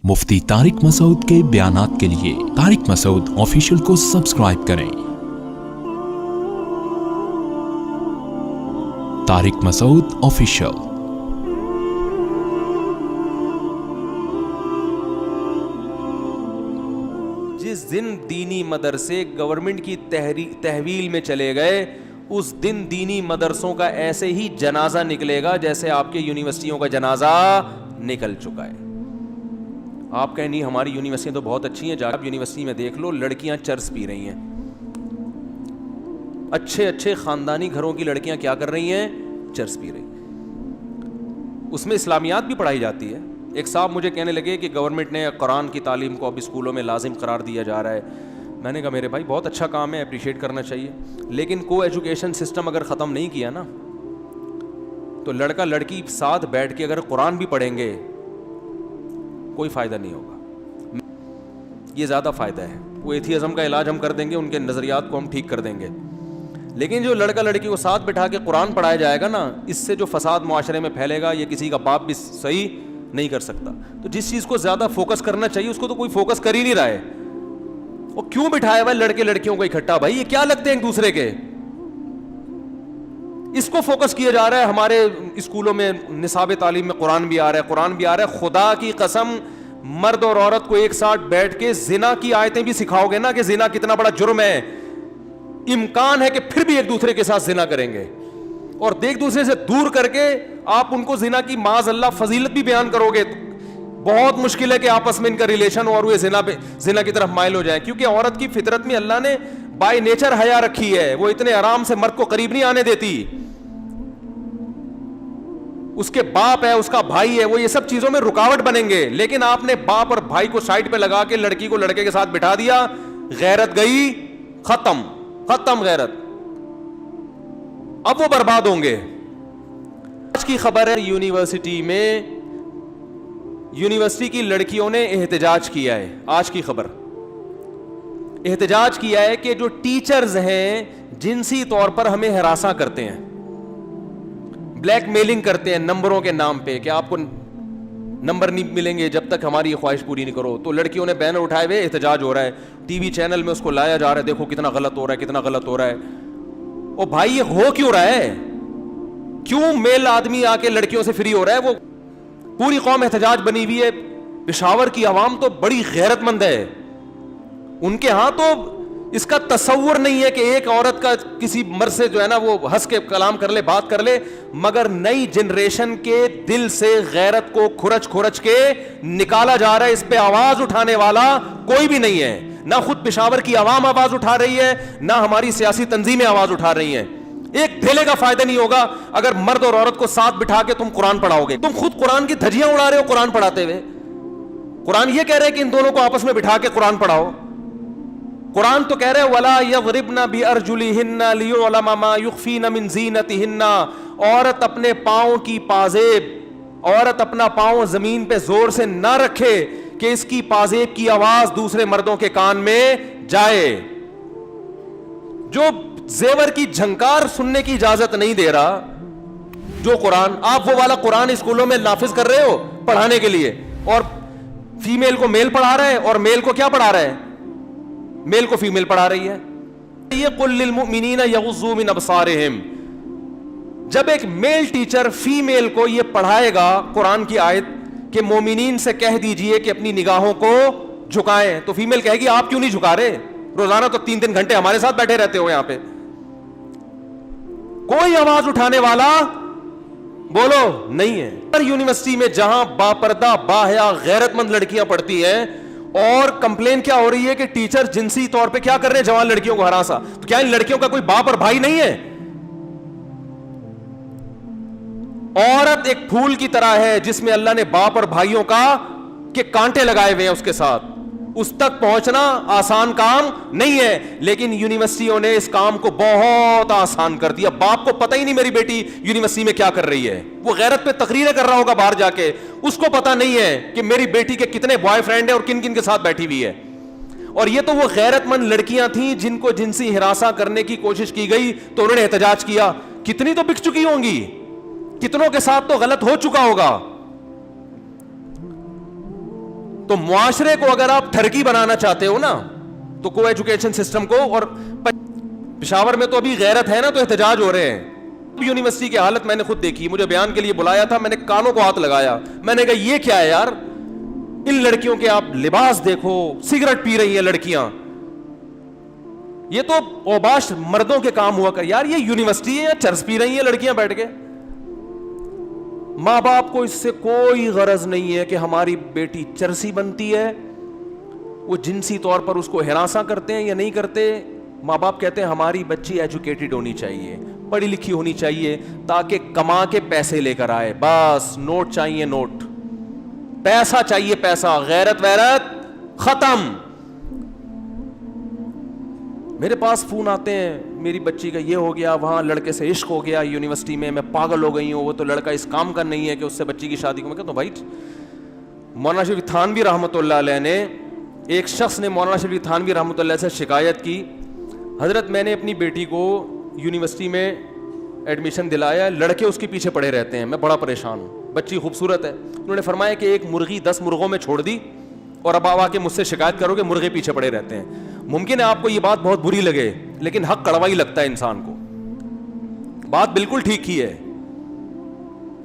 मुफ्ती तारिक मसूद के बयानात के लिए तारिक मसूद ऑफिशियल को सब्सक्राइब करें। तारिक मसूद ऑफिशियल। जिस दिन दीनी मदरसे गवर्नमेंट की तहवील में चले गए, उस दिन दीनी मदरसों का ऐसे ही जनाजा निकलेगा जैसे आपके यूनिवर्सिटियों का जनाजा निकल चुका है। आप कहें नहीं हमारी यूनिवर्सिटियां तो बहुत अच्छी हैं, जाकर यूनिवर्सिटी में देख लो, लड़कियां चर्स पी रही हैं। अच्छे अच्छे खानदानी घरों की लड़कियां क्या कर रही हैं? चर्स पी रही। उसमें इस्लामियात भी पढ़ाई जाती है। एक साहब मुझे कहने लगे कि गवर्नमेंट ने कुरान की तालीम को अब स्कूलों में लाजिम करार दिया जा रहा है। मैंने कहा मेरे भाई बहुत अच्छा काम है, अप्रिशिएट करना चाहिए, लेकिन को एजुकेशन सिस्टम अगर ख़त्म नहीं किया ना, तो लड़का लड़की साथ बैठ के अगर कुरान भी पढ़ेंगे कोई फ़ायदा नहीं होगा। ये ज़्यादा फ़ायदा है। वो एथियज़म का इलाज हम कर देंगे, उनके नज़रियात को हम ठीक कर देंगे, लेकिन जो लड़का लड़की को साथ बिठा के कुरान पढ़ाया जाएगा ना, इससे जो फसाद मुआशरे में फैलेगा ये किसी का बाप भी सही नहीं कर सकता। तो जिस चीज़ को ज़्यादा फोकस करना चाहिए उसको तो कोई फोकस कर ही नहीं रहा है। वो क्यों बिठाया हुआ लड़के लड़कियों को इकट्ठा? भाई ये क्या लगते हैं एक दूसरे के? इसको फोकस किया जा रहा है। हमारे स्कूलों में निसाब तालीम में कुरान भी आ रहा है, कुरान भी आ रहा है। खुदा की कसम, मर्द और औरत को एक साथ बैठ के जिना की आयतें भी सिखाओगे ना कि जिना कितना बड़ा जुर्म है, इम्कान है कि फिर भी एक दूसरे के साथ जिना करेंगे, और एक दूसरे से दूर करके आप उनको जिना की माज़ अल्लाह फजीलत भी बयान करोगे तो बहुत मुश्किल है कि आपस में इनका रिलेशन और वो जिना की तरफ माइल हो जाए। क्योंकि औरत की फितरत में अल्लाह ने बाय नेचर हया रखी है, वो इतने आराम से मर्द को करीब नहीं आने देती। उसके बाप है, उसका भाई है, वो ये सब चीजों में रुकावट बनेंगे, लेकिन आपने बाप और भाई को साइड पे लगा के लड़की को लड़के के साथ बिठा दिया, गैरत गई, खत्म खत्म गैरत। अब वो बर्बाद होंगे। आज की खबर है, यूनिवर्सिटी की लड़कियों ने एहतजाज किया है। आज की खबर, एहतजाज किया है कि जो टीचर्स हैं जिनसी तौर पर हमें हरासा करते हैं, ब्लैक मेलिंग करते हैं नंबरों के नाम पे कि आपको नंबर नहीं मिलेंगे जब तक हमारी ये ख्वाहिश पूरी नहीं करो। तो लड़कियों ने बैनर उठाए हुए एहतजाज हो रहा है, टीवी चैनल में उसको लाया जा रहा है, देखो कितना गलत हो रहा है, कितना गलत हो रहा है। ओ भाई ये हो क्यों रहा है? क्यों मेल आदमी आके लड़कियों से फ्री हो रहा है? वो पूरी कौम एहतजाज बनी हुई है। पेशावर की आवाम तो बड़ी गैरतमंद है, उनके यहां तो इसका तसव्वुर नहीं है कि एक औरत का किसी मर्द से जो है ना वो हंस के कलाम कर ले, बात कर ले, मगर नई जनरेशन के दिल से गैरत को खुरच खुरच के निकाला जा रहा है। इस पे आवाज उठाने वाला कोई भी नहीं है। ना खुद पेशावर की आवाम आवाज उठा रही है, ना हमारी सियासी तंजीमें आवाज उठा रही हैं। एक ढेले का फायदा नहीं होगा अगर मर्द और औरत को साथ बिठा के तुम कुरान पढ़ाओगे। तुम खुद कुरान की धज्जियां उड़ा रहे हो कुरान पढ़ाते हुए। कुरान ये कह रहे हैं कि इन दोनों को आपस में बिठा के कुरान पढ़ाओ। कुरान तो कह रहे हैं वला यज़रिबना बिअरजुलिहिन्ना लियुअलमा मा युख्फीना मिन ज़ीनतिहिन्ना। औरत अपने पांव की पाजेब, औरत अपना पांव जमीन पे जोर से ना रखे कि इसकी पाजेब की आवाज दूसरे मर्दों के कान में जाए। जो जेवर की झंकार सुनने की इजाजत नहीं दे रहा, जो कुरान, आप वो वाला कुरान स्कूलों में नाफिज कर रहे हो पढ़ाने के लिए, और फीमेल को मेल पढ़ा रहा है और मेल को क्या पढ़ा रहा है? मेल को फीमेल पढ़ा रही है। ये कुल लिल मुमिनीना यगुज़्ज़ू मिन अबसारिहिम। जब एक मेल टीचर फीमेल को ये पढ़ाएगा कुरान की आयत कि मोमिनीन से कह दीजिए कि अपनी निगाहों को झुकाएं, तो फीमेल कहेगी आप क्यों नहीं झुका रहे? रोजाना तो 3-3 घंटे हमारे साथ बैठे रहते हो यहां पे। कोई आवाज उठाने वाला बोलो नहीं है। पर यूनिवर्सिटी में जहां बापर्दा बाहया गैरतमंद लड़कियां पढ़ती हैं, और कंप्लेन क्या हो रही है कि टीचर जिनसी तौर पे क्या कर रहे हैं, जवान लड़कियों को हरासा। तो क्या इन लड़कियों का कोई बाप और भाई नहीं है? औरत एक फूल की तरह है जिसमें अल्लाह ने बाप और भाइयों का के कांटे लगाए हुए हैं उसके साथ। उस तक पहुंचना आसान काम नहीं है, लेकिन यूनिवर्सिटियों ने इस काम को बहुत आसान कर दिया। बाप को पता ही नहीं मेरी बेटी यूनिवर्सिटी में क्या कर रही है, वो गैरत पे तकरीरें कर रहा होगा बाहर जाके, उसको पता नहीं है कि मेरी बेटी के कितने बॉयफ्रेंड है और किन किन के साथ बैठी हुई है। और ये तो वो गैरतमंद लड़कियां थी जिनको जिनसी हिरासा करने की कोशिश की गई तो उन्होंने एहतजाज किया। कितनी तो बिक चुकी होंगी, कितनों के साथ तो गलत हो चुका होगा। تو معاشرے کو اگر آپ ٹھرکی بنانا چاہتے ہو نا تو کو ایجوکیشن سسٹم کو, اور پشاور میں تو ابھی غیرت ہے نا تو احتجاج ہو رہے ہیں. یونیورسٹی کی حالت میں نے خود دیکھی, مجھے بیان کے لیے بلایا تھا, میں نے کانوں کو ہاتھ لگایا, میں نے کہا یہ کیا ہے یار, ان لڑکیوں کے آپ لباس دیکھو, سگریٹ پی رہی ہیں لڑکیاں, یہ تو اوباش مردوں کے کام ہوا کر یار, یہ یونیورسٹی ہے یا چرس پی رہی ہیں لڑکیاں بیٹھ کے. ماں باپ کو اس سے کوئی غرض نہیں ہے کہ ہماری بیٹی چرسی بنتی ہے, وہ جنسی طور پر اس کو ہراساں کرتے ہیں یا نہیں کرتے. ماں باپ کہتے ہیں ہماری بچی ایجوکیٹڈ ہونی چاہیے, پڑھی لکھی ہونی چاہیے تاکہ کما کے پیسے لے کر آئے, بس نوٹ چاہیے نوٹ, پیسہ چاہیے پیسہ, غیرت ویرت ختم. میرے پاس فون آتے ہیں میری بچی کا یہ ہو گیا, وہاں لڑکے سے عشق ہو گیا یونیورسٹی میں پاگل ہو گئی ہوں, وہ تو لڑکا اس کام کا نہیں ہے کہ اس سے بچی کی شادی کو. میں کہتا ہوں بھائی, مولانا شریف تھانوی رحمۃ اللہ علیہ نے, ایک شخص نے مولانا شریف تھانوی رحمۃ اللہ سے شکایت کی, حضرت میں نے اپنی بیٹی کو یونیورسٹی میں ایڈمیشن دلایا, لڑکے اس کے پیچھے پڑے رہتے ہیں, میں بڑا پریشان ہوں, بچی خوبصورت ہے. انہوں نے فرمایا کہ ایک مرغی 10 مرغوں میں چھوڑ دی اور اب آ کے مجھ سے شکایت کرو کہ مرغے پیچھے پڑے رہتے ہیں. ممکن ہے آپ کو یہ بات بہت بری لگے, لیکن حق کڑوا ہی لگتا ہے انسان کو, بات بالکل ٹھیک ہی ہے.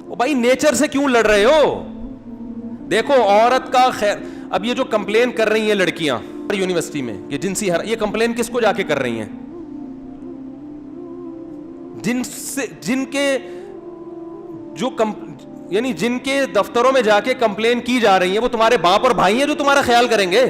او بھائی نیچر سے کیوں لڑ رہے ہو؟ دیکھو عورت کا خیر, اب یہ جو کمپلین کر رہی ہیں لڑکیاں یونیورسٹی میں کہ جنسی یہ کمپلین کس کو جا کے کر رہی ہیں؟ جن کے جو یعنی جن کے دفتروں میں جا کے کمپلین کی جا رہی ہیں وہ تمہارے باپ اور بھائی ہیں جو تمہارا خیال کریں گے.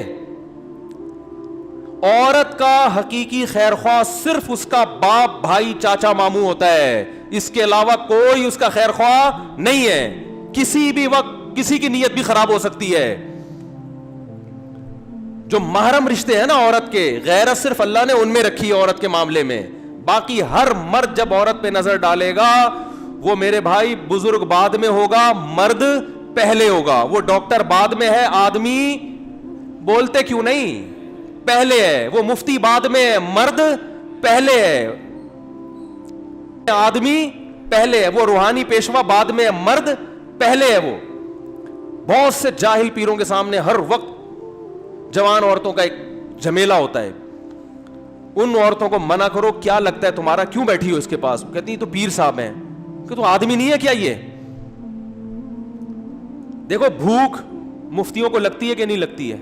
عورت کا حقیقی خیر خواہ صرف اس کا باپ بھائی چاچا ماموں ہوتا ہے, اس کے علاوہ کوئی اس کا خیر خواہ نہیں ہے. کسی بھی وقت کسی کی نیت بھی خراب ہو سکتی ہے. جو محرم رشتے ہیں نا عورت کے, غیرت صرف اللہ نے ان میں رکھی ہے عورت کے معاملے میں. باقی ہر مرد جب عورت پہ نظر ڈالے گا, وہ میرے بھائی بزرگ بعد میں ہوگا, مرد پہلے ہوگا. وہ ڈاکٹر بعد میں ہے, آدمی بولتے کیوں نہیں پہلے ہے. وہ مفتی بعد میں ہے, مرد پہلے ہے. آدمی پہلے ہے. وہ روحانی پیشوا بعد میں ہے, مرد پہلے ہے. وہ بہت سے جاہل پیروں کے سامنے ہر وقت جوان عورتوں کا ایک جھمیلا ہوتا ہے. ان عورتوں کو منع کرو, کیا لگتا ہے تمہارا, کیوں بیٹھی ہو اس کے پاس؟ کہتی تو پیر صاحب ہیں. کہ تو آدمی نہیں ہے کیا یہ؟ دیکھو بھوک مفتیوں کو لگتی ہے کہ نہیں لگتی ہے,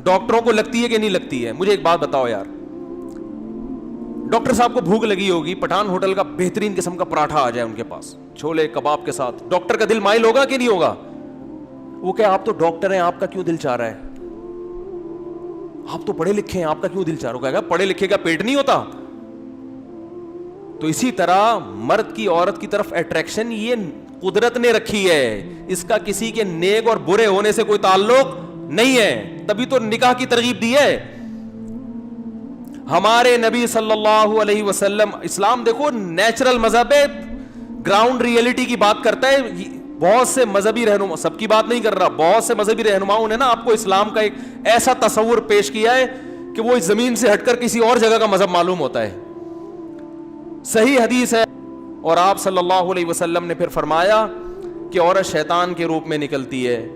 ڈاکٹروں کو لگتی ہے کہ نہیں لگتی ہے؟ مجھے ایک بات بتاؤ یار, ڈاکٹر صاحب کو بھوک لگی ہوگی, پٹھان ہوٹل کا بہترین قسم کا پراٹھا آ جائے ان کے پاس چھولے کباب کے ساتھ, ڈاکٹر کا دل مائل ہوگا کہ نہیں ہوگا؟ وہ کہ آپ تو ڈاکٹر ہیں, آپ کا کیوں دل چاہ رہا ہے؟ آپ تو پڑھے لکھے ہیں, آپ کا کیوں دل چاہ رہا ہے؟ کہے گا پڑھے لکھے کا پیٹ نہیں ہوتا. تو اسی طرح مرد کی عورت کی طرف اٹریکشن یہ قدرت نے رکھی ہے, اس کا کسی کے نیک اور برے ہونے سے کوئی تعلق نہیں ہے. تبھی تو نکاح کی ترغیب دی ہے ہمارے نبی صلی اللہ علیہ وسلم. اسلام دیکھو نیچرل مذہب ہے, گراؤنڈ ریئلٹی کی بات کرتا ہے. بہت سے مذہبی رہنما, سب کی بات نہیں کر رہا, بہت سے مذہبی رہنماؤں نے نا آپ کو اسلام کا ایک ایسا تصور پیش کیا ہے کہ وہ اس زمین سے ہٹ کر کسی اور جگہ کا مذہب معلوم ہوتا ہے. صحیح حدیث ہے, اور آپ صلی اللہ علیہ وسلم نے پھر فرمایا کہ عورت شیطان کے روپ میں نکلتی ہے.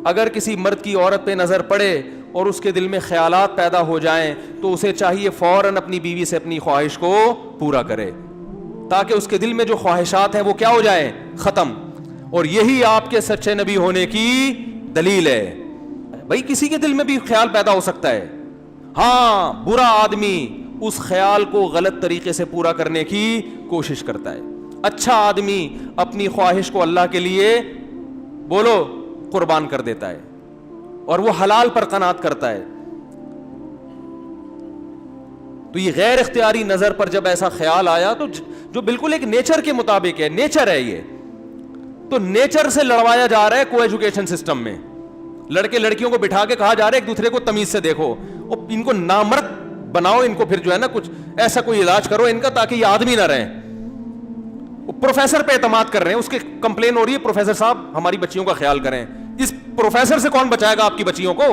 اگر کسی مرد کی عورت پہ نظر پڑے اور اس کے دل میں خیالات پیدا ہو جائیں تو اسے چاہیے فوراً اپنی بیوی سے اپنی خواہش کو پورا کرے, تاکہ اس کے دل میں جو خواہشات ہیں وہ کیا ہو جائیں, ختم. اور یہی آپ کے سچے نبی ہونے کی دلیل ہے. بھائی کسی کے دل میں بھی خیال پیدا ہو سکتا ہے, ہاں برا آدمی اس خیال کو غلط طریقے سے پورا کرنے کی کوشش کرتا ہے. اچھا آدمی اپنی خواہش کو اللہ کے لیے بولو قربان کر دیتا ہے اور وہ حلال پر قناعت کرتا ہے. تو یہ غیر اختیاری نظر پر جب ایسا خیال آیا تو جو بالکل ایک نیچر کے مطابق ہے, نیچر ہے یہ, تو نیچر سے لڑوایا جا رہا ہے کو ایجوکیشن سسٹم میں. لڑکے لڑکیوں کو بٹھا کے کہا جا رہا ہے ایک دوسرے کو تمیز سے دیکھو, اور ان کو نامرد بناؤ, ان کو پھر جو ہے نا کچھ ایسا کوئی علاج کرو ان کا تاکہ یہ آدمی نہ رہیں. پروفیسر پہ اعتماد کر رہے ہیں, اس کی کمپلین ہو رہی ہے پروفیسر صاحب ہماری بچیوں کا خیال کریں. اس پروفیسر سے کون بچائے گا آپ کی بچیوں کو؟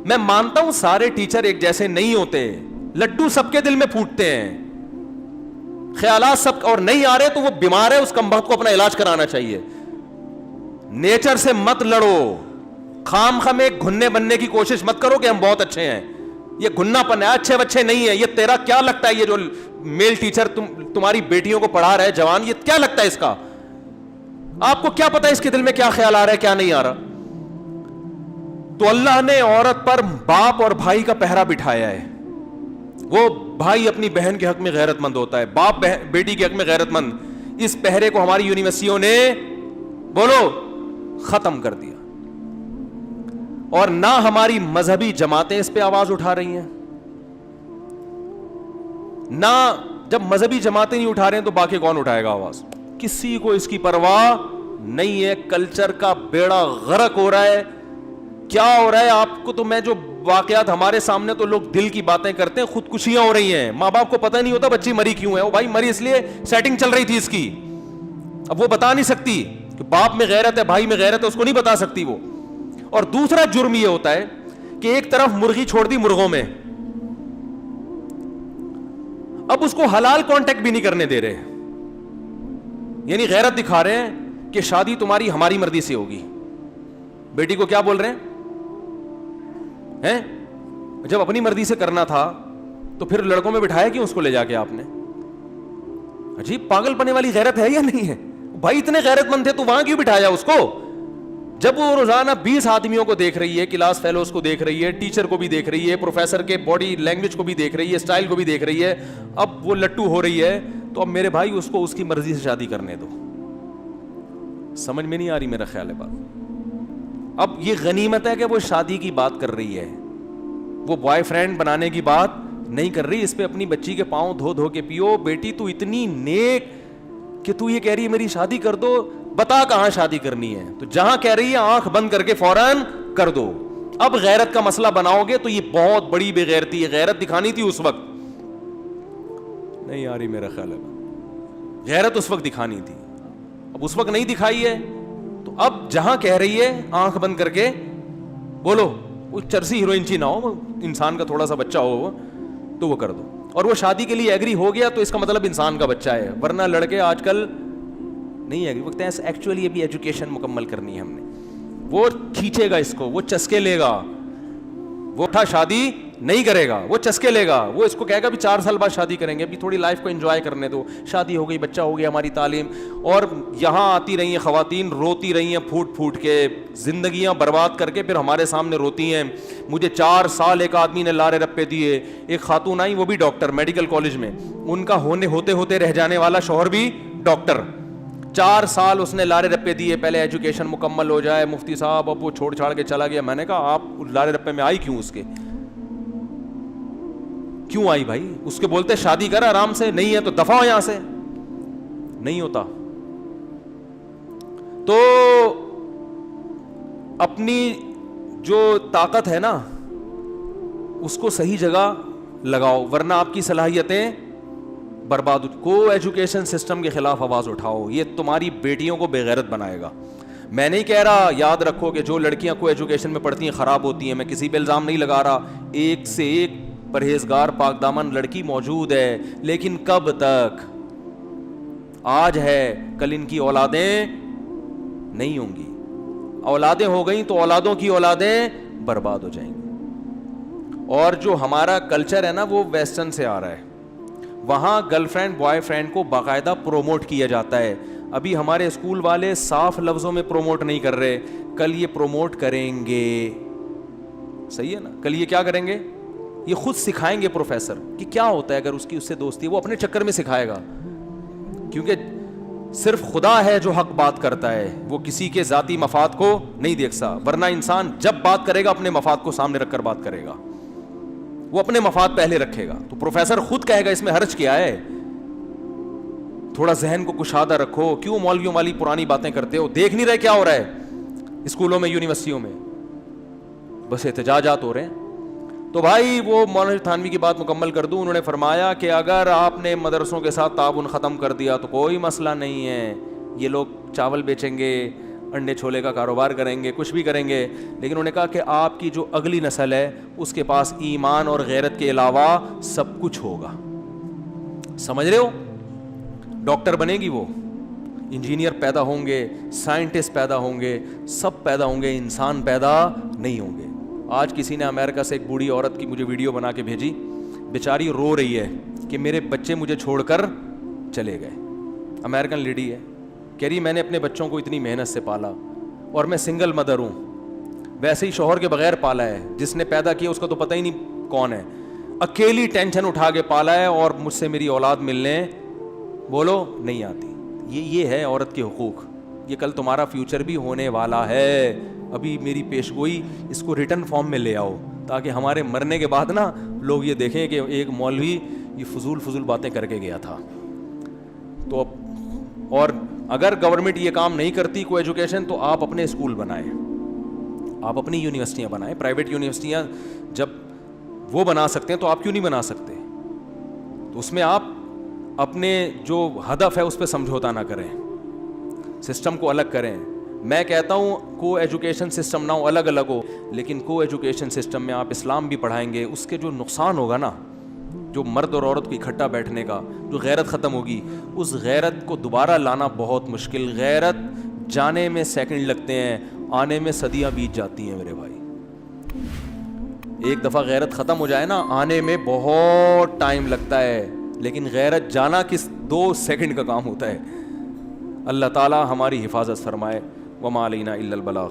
میں مانتا ہوں سارے ٹیچر ایک جیسے نہیں ہوتے, لڈو سب کے دل میں پھوٹتے ہیں, خیالات سب, اور نہیں آ رہے تو وہ بیمار ہے, اس کمبخت کو اپنا علاج کرانا چاہیے. نیچر سے مت لڑو, खाम खम एक घुन्ने बनने की कोशिश मत करो कि हम बहुत अच्छे हैं, ये घुन्नापन है, अच्छे बच्चे नहीं है। ये तेरा क्या लगता है, ये जो मेल टीचर तुम्हारी बेटियों को पढ़ा रहा है जवान, ये क्या लगता है इसका? आपको क्या पता है इसके दिल में क्या ख्याल आ रहा है, क्या नहीं आ रहा? तो अल्लाह ने औरत पर बाप और भाई का पहरा बिठाया है। वो भाई अपनी बहन के हक में गैरतमंद होता है, बाप बेटी के हक में गैरतमंद। इस पहरे को हमारी यूनिवर्सिटियों ने बोलो खत्म कर दिया, और ना हमारी मजहबी जमातें इस पे आवाज उठा रही हैं, ना जब मजहबी जमातें नहीं उठा रहे हैं तो बाकी कौन उठाएगा आवाज? किसी को इसकी परवाह नहीं है। कल्चर का बेड़ा गर्क हो रहा है। क्या हो रहा है आपको तो मैं जो वाकयात हमारे सामने, तो लोग दिल की बातें करते हैं, खुदकुशियां हो रही हैं, माँ बाप को पता नहीं होता बच्ची मरी क्यों है। वो भाई मरी इसलिए सेटिंग चल रही थी इसकी, अब वो बता नहीं सकती कि बाप में गैरत है, भाई में गैरत है, उसको नहीं बता सकती वो। और दूसरा जुर्म ये होता है कि एक तरफ मुर्गी छोड़ दी मुर्गों में, अब उसको हलाल कांटेक्ट भी नहीं करने दे रहे, यानी गैरत दिखा रहे हैं कि शादी तुम्हारी हमारी मर्जी से होगी। बेटी को क्या बोल रहे हैं? जब अपनी मर्जी से करना था तो फिर लड़कों में बिठाया क्यों उसको ले जाके आपने? अजीब पागलपने वाली गैरत है या नहीं है? भाई इतने गैरतमंद थे तो वहां क्यों बिठाया उसको? जब वो रोजाना 20 आदमियों को देख रही है, क्लास फेलोज को देख रही है, टीचर को भी देख रही है, प्रोफेसर के बॉडी लैंग्वेज को भी देख रही है, स्टाइल को भी देख रही है, अब वो लट्टू हो रही है, तो अब मेरे भाई उसको उसकी मर्जी से शादी करने दो। समझ में नहीं आ रही मेरा ख्याल है बात। अब ये गनीमत है कि वो शादी की बात कर रही है, वो बॉयफ्रेंड बनाने की बात नहीं कर रही। इस पे अपनी बच्ची के पांव धो धो के पियो। बेटी तू इतनी नेक कि तू ये कह रही है मेरी शादी कर दो, बता कहां शादी करनी है? तो जहां कह रही है आंख बंद करके फौरन कर दो। अब गैरत का मसला बनाओगे तो ये बहुत बड़ी बेगैरती है। गैरत दिखानी थी उस वक्त, नहीं आ रही मेरा ख्याल है, गैरत उस वक्त दिखानी थी, अब उस वक्त नहीं दिखाई है। तो अब जहां कह रही है आंख बंद करके बोलो, वो चरसी हीरोइनची ना हो, इंसान का थोड़ा सा बच्चा हो तो वो कर दो। और वो शादी के लिए एग्री हो गया तो इसका मतलब इंसान का बच्चा है, वरना लड़के आजकल नहीं एग्री, वो कहते हैं एक्चुअली अभी एजुकेशन मुकम्मल करनी है हमने। वो खींचेगा इसको, वो चस्के लेगा, वो उठा शादी नहीं करेगा, वो चस्के लेगा, वो इसको कहेगा भी 4 साल बाद शादी करेंगे, अभी थोड़ी लाइफ को एंजॉय करने दो, शादी हो गई, बच्चा हो गया, हमारी तालीम। और यहाँ आती रही हैं खवातीन, रोती रही हैं फूट फूट के, जिंदगियां बर्बाद करके फिर हमारे सामने रोती हैं। मुझे 4 साल एक आदमी ने लारे रप्पे दिए, एक खातून आई वो भी डॉक्टर मेडिकल कॉलेज में, उनका होते होते रह जाने वाला शौहर भी डॉक्टर, 4 साल उसने लारे रप्पे दिए, पहले एजुकेशन मुकम्मल हो जाए मुफ्ती साहब, अब वो छोड़ छाड़ के चला गया। मैंने कहा आप लारे रप्पे में आई क्यों? उसके क्यों आई भाई? उसके बोलते शादी कर आराम से, नहीं है तो दफा हो यहां से। नहीं होता। तो अपनी जो ताकत है ना उसको सही जगह लगाओ, वरना आपकी सलाहियतें बर्बाद। को एजुकेशन सिस्टम के खिलाफ आवाज उठाओ, ये तुम्हारी बेटियों को बेगैरत बनाएगा। मैं नहीं कह रहा, याद रखो कि जो लड़कियां को एजुकेशन में पढ़ती हैं खराब होती हैं, मैं किसी पे इल्जाम नहीं लगा रहा। एक से एक परहेजगार पाकदामन लड़की मौजूद है, लेकिन कब तक? आज है, कल इनकी औलादें नहीं होंगी, औलादें हो गई तो औलादों की औलादें बर्बाद हो जाएंगी। और जो हमारा कल्चर है ना वो वेस्टर्न से आ रहा है, वहां गर्लफ्रेंड बॉयफ्रेंड को बाकायदा प्रोमोट किया जाता है। अभी हमारे स्कूल वाले साफ लफ्जों में प्रोमोट नहीं कर रहे, कल ये प्रोमोट करेंगे, सही है ना? कल ये क्या करेंगे? ये खुद सिखाएंगे प्रोफेसर कि क्या होता है अगर उसकी उससे दोस्ती है। वो अपने चक्कर में सिखाएगा, क्योंकि सिर्फ खुदा है जो हक बात करता है, वो किसी के जाती मफाद को नहीं देखता। वरना इंसान जब बात करेगा अपने मफाद को सामने रखकर बात करेगा, वो अपने मफाद पहले रखेगा। तो प्रोफेसर खुद कहेगा इसमें हर्ज क्या है? थोड़ा जहन को कुशादा रखो, क्यों मौलवियों वाली पुरानी बातें करते हो? देख नहीं रहे क्या हो रहा है स्कूलों में, यूनिवर्सिटियों में? बस एहतजाजात हो रहे हैं। तो भाई वो मौलाना थानवी की बात मुकम्मल कर दूं। उन्होंने फरमाया कि अगर आपने मदरसों के साथ ताउन ख़त्म कर दिया तो कोई मसला नहीं है, ये लोग चावल बेचेंगे, अंडे छोले का कारोबार करेंगे, कुछ भी करेंगे, लेकिन उन्होंने कहा कि आपकी जो अगली नस्ल है उसके पास ईमान और गैरत के अलावा सब कुछ होगा। समझ रहे हो? डॉक्टर बनेगी वो, انجینئر پیدا ہوں گے, سائنٹسٹ پیدا ہوں گے, سب پیدا ہوں گے, انسان پیدا نہیں ہوں گے. آج کسی نے امریکہ سے ایک بوڑھی عورت کی مجھے ویڈیو بنا کے بھیجی, بیچاری رو رہی ہے کہ میرے بچے مجھے چھوڑ کر چلے گئے. امریکن لیڈی ہے, کہہ رہی میں نے اپنے بچوں کو اتنی محنت سے پالا اور میں سنگل مدر ہوں, ویسے ہی شوہر کے بغیر پالا ہے, جس نے پیدا کیا اس کا تو پتہ ہی نہیں کون ہے, اکیلی ٹینشن اٹھا کے پالا ہے اور مجھ سے میری اولاد ملنے بولو نہیں آتی. یہ ہے عورت کے حقوق. یہ کل تمہارا فیوچر بھی ہونے والا ہے. ابھی میری پیش گوئی اس کو ریٹن فارم میں لے آؤ تاکہ ہمارے مرنے کے بعد نا لوگ یہ دیکھیں کہ ایک مولوی یہ فضول باتیں کر کے گیا تھا. تو اور اگر گورنمنٹ یہ کام نہیں کرتی کو ایجوکیشن, تو آپ اپنے اسکول بنائیں, آپ اپنی یونیورسٹیاں بنائیں. پرائیویٹ یونیورسٹیاں جب وہ بنا سکتے ہیں تو آپ کیوں نہیں بنا سکتے؟ تو اس میں آپ اپنے جو ہدف ہے اس پہ سمجھوتا نہ کریں, سسٹم کو الگ کریں. میں کہتا ہوں کو ایجوکیشن سسٹم نہ ہو, الگ الگ ہو, لیکن کو ایجوکیشن سسٹم میں آپ اسلام بھی پڑھائیں گے, اس کے جو نقصان ہوگا نا, جو مرد اور عورت کو اکٹھا بیٹھنے کا جو غیرت ختم ہوگی, اس غیرت کو دوبارہ لانا بہت مشکل. غیرت جانے میں سیکنڈ لگتے ہیں, آنے میں صدیاں بیت جاتی ہیں میرے بھائی. ایک دفعہ غیرت ختم ہو جائے نا, آنے میں بہت ٹائم لگتا ہے, لیکن غیرت جانا کس 2 سیکنڈ کا کام ہوتا ہے. اللہ تعالی ہماری حفاظت فرمائے. وما علینا الا البلاغ.